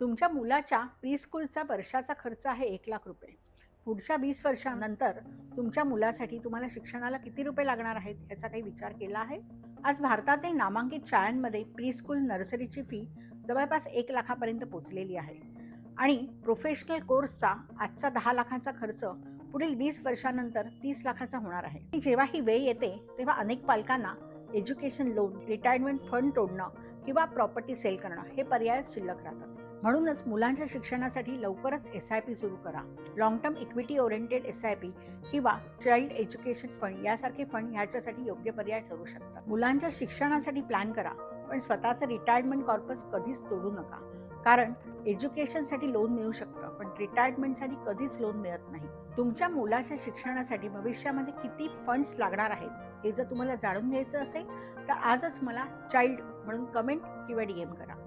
तुमच्या मुलाच्या प्रीस्कूलचा वर्षाचा खर्च आहे 1,00,000 रुपये. पुढच्या 20 वर्षांनंतर तुमच्या मुलासाठी तुम्हाला शिक्षणाला किती रुपये लागणार आहेत याचा काही विचार केला आहे? आज भारतातील नामांकित शाळांमध्ये प्रीस्कूल नर्सरीची फी जवळपास 1,00,000पर्यंत पोहोचलेली आहे आणि प्रोफेशनल कोर्सचा आजचा 10,00,000चा खर्च पुढील 20 वर्षांनंतर 30,00,000चा होणार आहे. जेव्हा ही वेळ येते तेव्हा अनेक पालकांना एज्युकेशन लोन, रिटायरमेंट फंड तोडणं किंवा प्रॉपर्टी सेल करणं हे पर्याय शिल्लक राहतात. म्हणूनच मुलांच्या शिक्षणासाठी लवकरच SIP सुरू करा. Long term equity oriented SIP किंवा चाइल्ड एज्युकेशन फंड यासारखे फंड ह्याच्यासाठी योग्य पर्याय ठरू शकतात. मुलांच्या शिक्षणासाठी प्लॅन करा, पण स्वतःचं रिटायरमेंट कॉर्पस कधीच तोडू नका. कारण एज्युकेशनसाठी लोन मिळू शकतं, पण रिटायरमेंटसाठी कधीच लोन मिळत नाही. तुमच्या मुलाच्या शिक्षणासाठी भविष्यामध्ये किती फंड्स लागणार आहेत हे जर तुम्हाला जाणून घ्यायचं असेल तर आजच मला चाइल्ड म्हणून कमेंट किंवा DM करा.